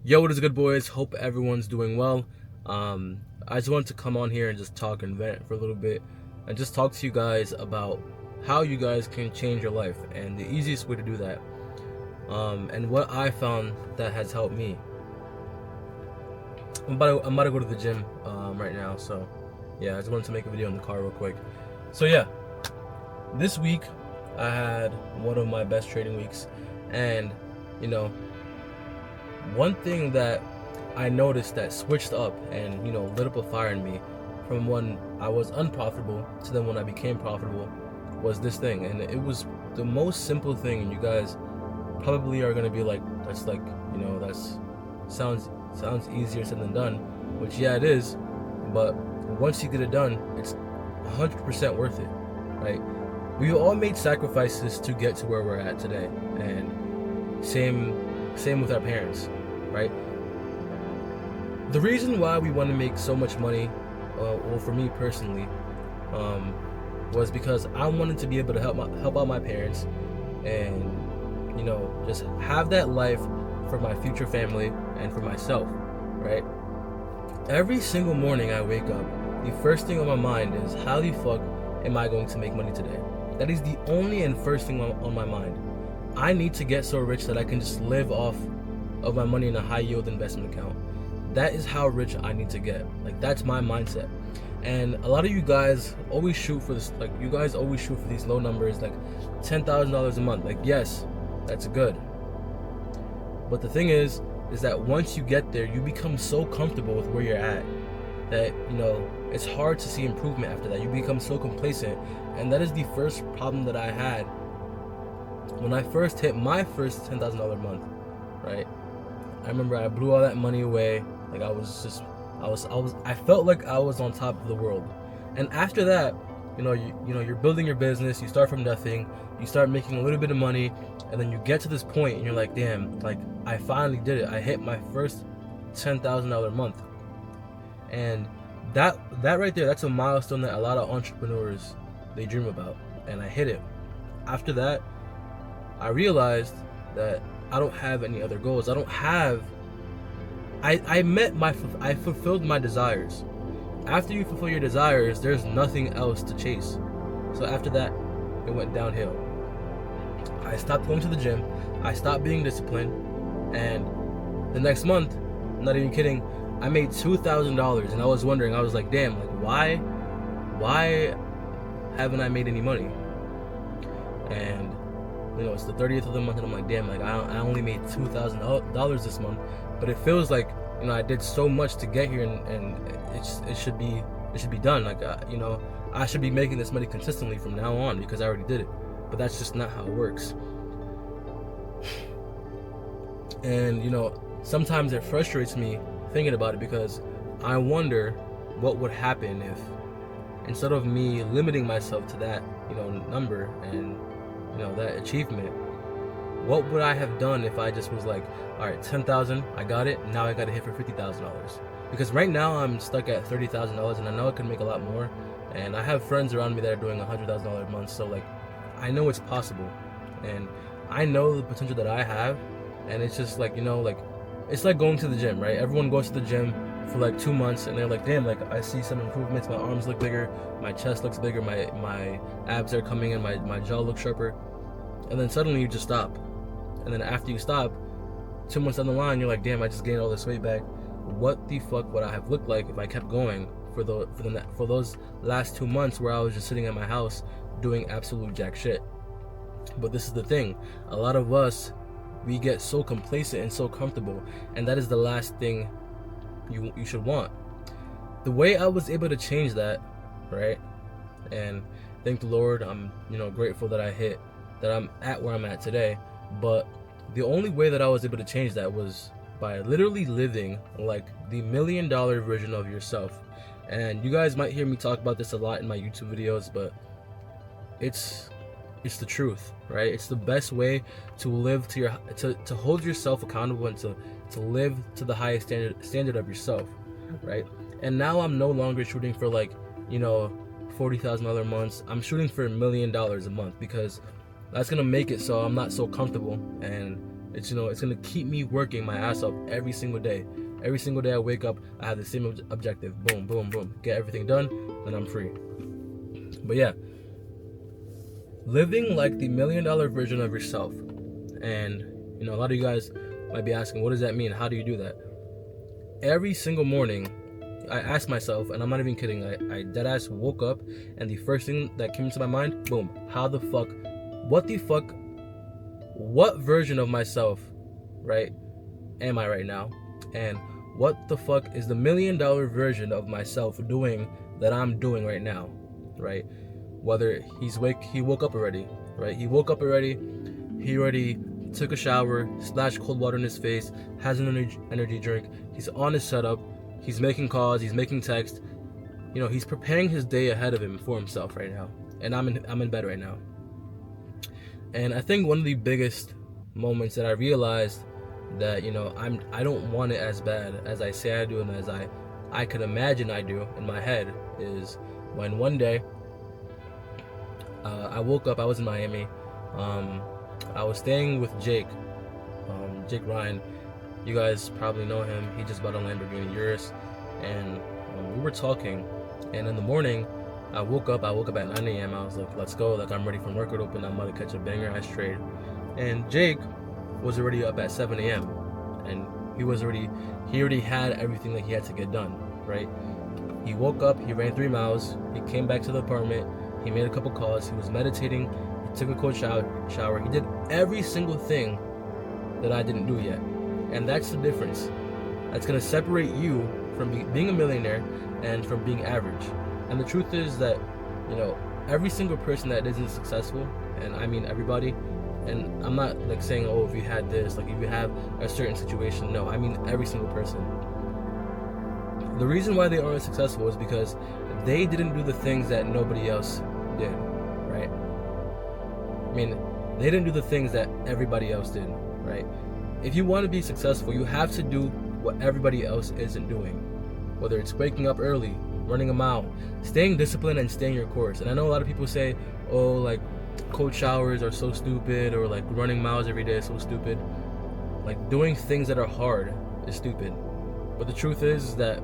Yo, what is good, boys? Hope everyone's doing well. I just wanted to come on here and just talk and vent for a little bit and just talk to you guys about how you guys can change your life and the easiest way to do that. And what I found that has helped me. I'm about to go to the gym right now, so yeah, I just wanted to make a video in the car real quick. So yeah, this week I had one of my best trading weeks, and you know, one thing that I noticed that switched up and lit up a fire in me from when I was unprofitable to then when I became profitable was this thing, and it was the most simple thing. And you guys probably are gonna be like, that's sounds easier said than done, which yeah, it is. But once you get it done, it's 100% worth it, right? We all made sacrifices to get to where we're at today, and same with our parents, right? The reason why we want to make so much money, well, for me personally, was because I wanted to be able to help out my parents, and just have that life for my future family and for myself, right? Every single morning I wake up, the first thing on my mind is, how the fuck am I going to make money today? That is the only and first thing on my mind. I need to get so rich that I can just live off of my money in a high yield investment account. That is how rich I need to get. Like, that's my mindset. And a lot of you guys always shoot for this, like, you guys always shoot for these low numbers, like $10,000 a month. Like, yes, that's good. But the thing is that once you get there, you become so comfortable with where you're at that, it's hard to see improvement after that. You become so complacent. And that is the first problem that I had when I first hit my first $10,000 a month, right? I remember I blew all that money away. Like, I felt like I was on top of the world. And after that, you're building your business, you start from nothing, you start making a little bit of money, and then you get to this point and you're like, damn, like, I finally did it. I hit my first $10,000 a month. And that right there, that's a milestone that a lot of entrepreneurs, they dream about. And I hit it. After that, I realized that I don't have any other goals. I fulfilled my desires. After you fulfill your desires, there's nothing else to chase. So after that, it went downhill. I stopped going to the gym. I stopped being disciplined. And the next month, I'm not even kidding, I made $2,000. And I was wondering, I was like, damn, like, why haven't I made any money? And it's the 30th of the month, and I'm like, damn, like, I only made $2,000 this month, but it feels like, I did so much to get here, and it should be done. Like, I should be making this money consistently from now on because I already did it. But that's just not how it works. And sometimes it frustrates me thinking about it, because I wonder what would happen if, instead of me limiting myself to that number and that achievement, what would I have done if I just was like, all right, 10,000, I got it, now I got to hit for $50,000? Because right now I'm stuck at $30,000, and I know I can make a lot more, and I have friends around me that are doing $100,000 a month. So, like, I know it's possible, and I know the potential that I have. And it's just like, it's like going to the gym, right? Everyone goes to the gym for like 2 months, and they're like, damn, like, I see some improvements. My arms look bigger, my chest looks bigger, my abs are coming in, my jaw looks sharper. And then suddenly you just stop. And then after you stop, 2 months down the line, you're like, damn, I just gained all this weight back. What the fuck would I have looked like if I kept going for those last 2 months where I was just sitting at my house doing absolute jack shit? But this is the thing. A lot of us, we get so complacent and so comfortable, and that is the last thing you should want. The way I was able to change that, right? And thank the Lord, I'm grateful that I'm at where I'm at today. But the only way that I was able to change that was by literally living like the $1 million version of yourself. And you guys might hear me talk about this a lot in my YouTube videos, but it's the truth, right? It's the best way to live to hold yourself accountable, and to live to the highest standard of yourself, right? And now I'm no longer shooting for like $40,000 months. I'm shooting for $1 million a month, because that's gonna make it so I'm not so comfortable, and It's it's gonna keep me working my ass off every single day. Every single day I wake up, I have the same objective. Boom, boom, boom. Get everything done, then I'm free. But yeah, living like the $1 million version of yourself. And a lot of you guys might be asking, what does that mean? How do you do that? Every single morning, I ask myself, and I'm not even kidding, I deadass woke up, and the first thing that came to my mind, boom, what version of myself, right, am I right now? And what the fuck is the $1 million version of myself doing that I'm doing right now, right? Whether he woke up already, right? He woke up already, he already took a shower, splashed cold water in his face, has an energy drink, he's on his setup, he's making calls, he's making texts, he's preparing his day ahead of him for himself right now. And I'm in bed right now. And I think one of the biggest moments that I realized that I don't want it as bad as I say I do and as I could imagine I do in my head is when one day I woke up. I was in Miami. I was staying with Jake Ryan. You guys probably know him. He just bought a Lamborghini Urus, and we were talking. And in the morning, I woke up at 9 a.m. I was like, let's go. Like, I'm ready for market open. I'm about to catch a banger ass trade. And Jake was already up at 7 a.m. and he already had everything that he had to get done, right? He woke up, he ran 3 miles, he came back to the apartment, he made a couple calls, he was meditating, he took a cold shower, he did every single thing that I didn't do yet. And that's the difference. That's gonna separate you from being a millionaire and from being average. And the truth is that, every single person that isn't successful, and I mean everybody, and I'm not like saying, oh, if you had this, like if you have a certain situation, no, I mean every single person. The reason why they aren't successful is because they didn't do the things that nobody else did, right? I mean, they didn't do the things that everybody else did, right? If you want to be successful, you have to do what everybody else isn't doing. Whether it's waking up early, running a mile, staying disciplined and staying your course. And I know a lot of people say, oh, like cold showers are so stupid, or like running miles every day is so stupid. Like doing things that are hard is stupid. But the truth is that,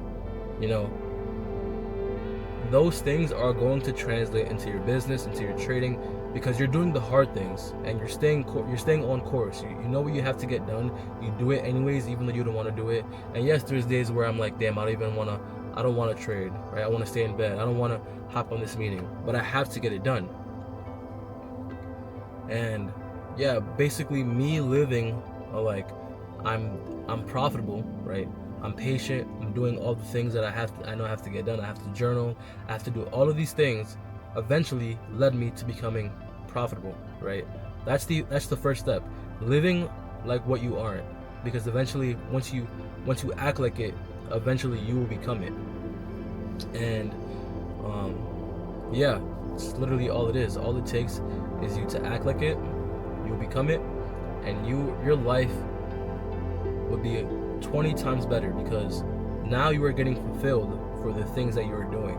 those things are going to translate into your business, into your trading, because you're doing the hard things and you're staying on course. You know what you have to get done. You do it anyways, even though you don't want to do it. And yes, there's days where I'm like, damn, I don't want to trade, right? I want to stay in bed. I don't want to hop on this meeting, but I have to get it done. And yeah, basically me living like I'm profitable, right? I'm patient. I'm doing all the things that I know I have to get done. I have to journal. I have to do all of these things. Eventually led me to becoming profitable, right? That's the first step. Living like what you aren't, because eventually, once you act like it, eventually you will become it. And yeah, it's literally all it is. All it takes is you to act like it. You'll become it, and your life would be 20 times better, because now you are getting fulfilled for the things that you are doing.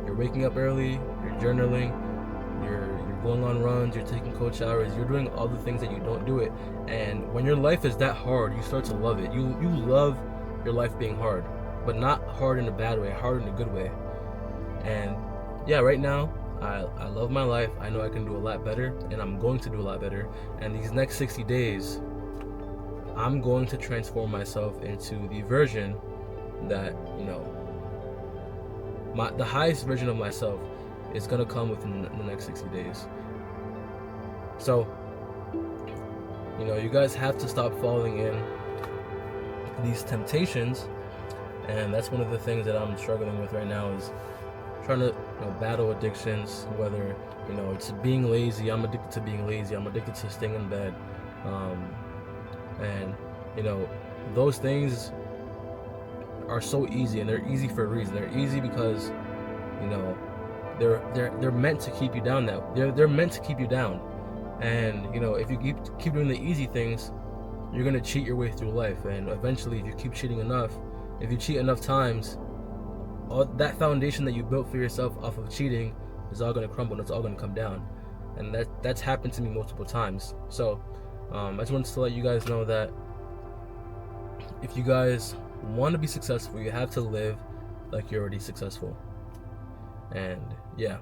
You're waking up early, you're journaling, you're going on runs, you're taking cold showers, you're doing all the things that you don't do it. And when your life is that hard, you start to love it. You love your life being hard, but not hard in a bad way, hard in a good way. And yeah, right now I love my life. I know I can do a lot better, and I'm going to do a lot better. And these next 60 days, I'm going to transform myself into the version that, the highest version of myself is going to come within the next 60 days. So, you guys have to stop falling in these temptations. And that's one of the things that I'm struggling with right now, is trying to battle addictions, whether it's being lazy. I'm addicted to being lazy. I'm addicted to staying in bed. And those things are so easy, and they're easy for a reason. They're easy because they're meant to keep you down. Now they're meant to keep you down. And if you keep doing the easy things, you're gonna cheat your way through life. And eventually, if you keep cheating enough, if you cheat enough times, all that foundation that you built for yourself off of cheating is all gonna crumble, and it's all gonna come down. And that's happened to me multiple times. So I just wanted to let you guys know that if you guys want to be successful, you have to live like you're already successful. And yeah,